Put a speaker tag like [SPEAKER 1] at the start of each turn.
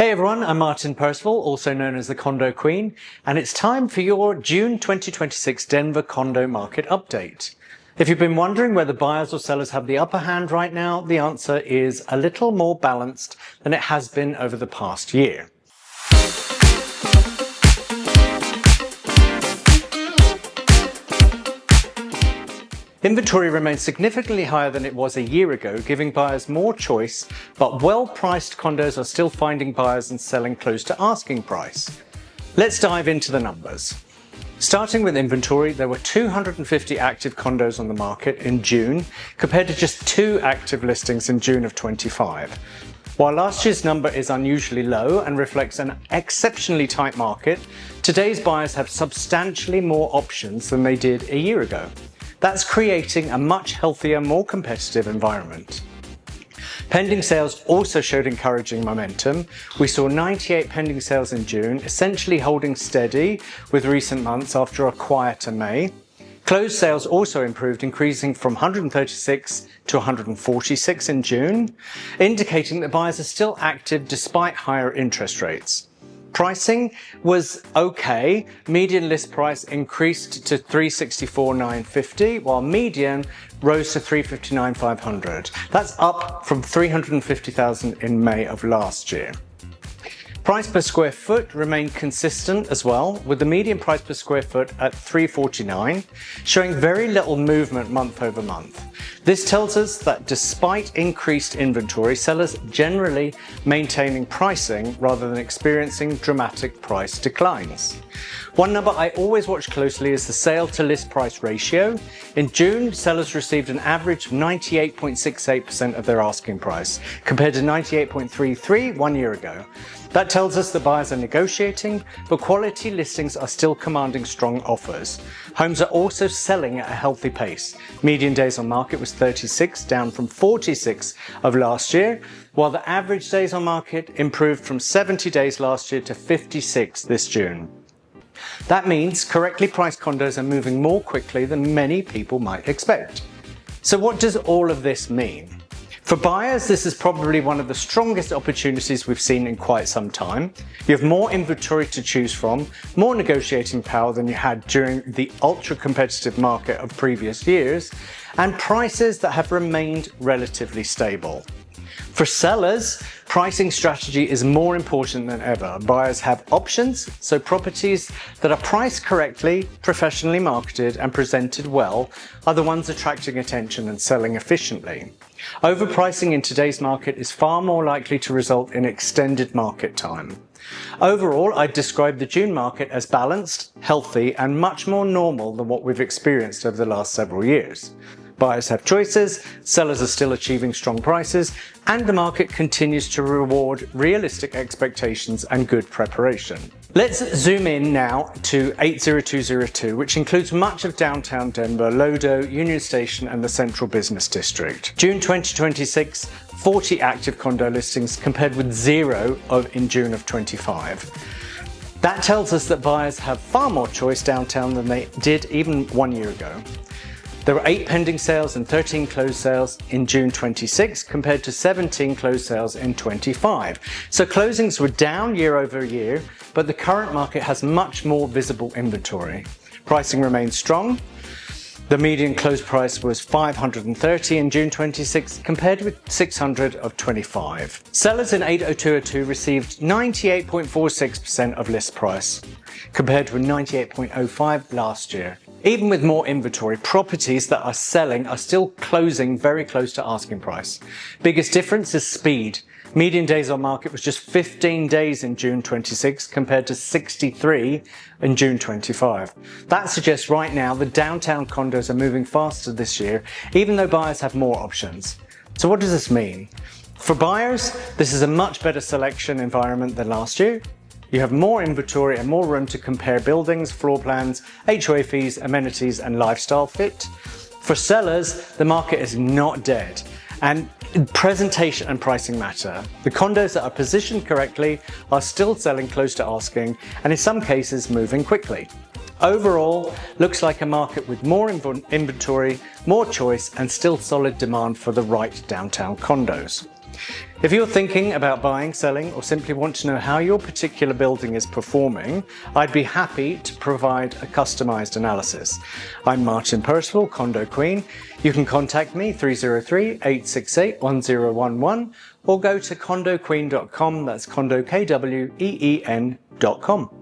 [SPEAKER 1] Hey everyone, I'm Martin Percival, also known as the Condo Queen, and it's time for your June 2026 Denver condo market update. If you've been wondering whether buyers or sellers have the upper hand right now, the answer is a little more balanced than it has been over the past year. Inventory remains significantly higher than it was a year ago, giving buyers more choice, but well-priced condos are still finding buyers and selling close to asking price. Let's dive into the numbers. Starting with inventory, there were 250 active condos on the market in June, compared to just 2 active listings in June of 25. While last year's number is unusually low and reflects an exceptionally tight market, today's buyers have substantially more options than they did a year ago. That's creating a much healthier, more competitive environment. Pending sales also showed encouraging momentum. We saw 98 pending sales in June, essentially holding steady with recent months after a quieter May. Closed sales also improved, increasing from 136 to 146 in June, indicating that buyers are still active despite higher interest rates. Pricing was okay. Median list price increased to $364,950, while median rose to $359,500. That's up from $350,000 in May of last year. Price per square foot remained consistent as well, with the median price per square foot at $349, showing very little movement month over month. This tells us that despite increased inventory, sellers generally maintaining pricing rather than experiencing dramatic price declines. One number I always watch closely is the sale to list price ratio. In June, sellers received an average of 98.68% of their asking price, compared to 98.33% 1 year ago. That tells us that buyers are negotiating, but quality listings are still commanding strong offers. Homes are also selling at a healthy pace. Median days on market was 36, down from 46 of last year, while the average days on market improved from 70 days last year to 56 this June. That means correctly priced condos are moving more quickly than many people might expect. So what does all of this mean? For buyers, this is probably one of the strongest opportunities we've seen in quite some time. You have more inventory to choose from, more negotiating power than you had during the ultra-competitive market of previous years, and prices that have remained relatively stable. For sellers, pricing strategy is more important than ever. Buyers have options, so properties that are priced correctly, professionally marketed, and presented well are the ones attracting attention and selling efficiently. Overpricing in today's market is far more likely to result in extended market time. Overall, I'd describe the June market as balanced, healthy, and much more normal than what we've experienced over the last several years. Buyers have choices, sellers are still achieving strong prices, and the market continues to reward realistic expectations and good preparation. Let's zoom in now to 80202, which includes much of downtown Denver, Lodo, Union Station, and the Central Business District. June 2026, 40 active condo listings compared with 0 in June of 25. That tells us that buyers have far more choice downtown than they did even 1 year ago. There were 8 pending sales and 13 closed sales in June 26 compared to 17 closed sales in 25. So closings were down year over year, but the current market has much more visible inventory. Pricing remains strong. The median close price was $530 in June 26 compared with $600 of 25. Sellers in 80202 received 98.46% of list price compared with 98.05 last year. Even with more inventory, properties that are selling are still closing very close to asking price. Biggest difference is speed. Median days on market was just 15 days in June 26 compared to 63 in June 25. That suggests right now the downtown condos are moving faster this year, even though buyers have more options. So what does this mean? For buyers, this is a much better selection environment than last year. You have more inventory and more room to compare buildings, floor plans, HOA fees, amenities, and lifestyle fit. For sellers, the market is not dead, and presentation and pricing matter. The condos that are positioned correctly are still selling close to asking, and in some cases moving quickly. Overall, looks like a market with more inventory, more choice, and still solid demand for the right downtown condos. If you're thinking about buying, selling, or simply want to know how your particular building is performing, I'd be happy to provide a customized analysis. I'm Martin Percival, Condo Kween. You can contact me 303-868-1011 or go to condokween.com, that's condo, Kween.com.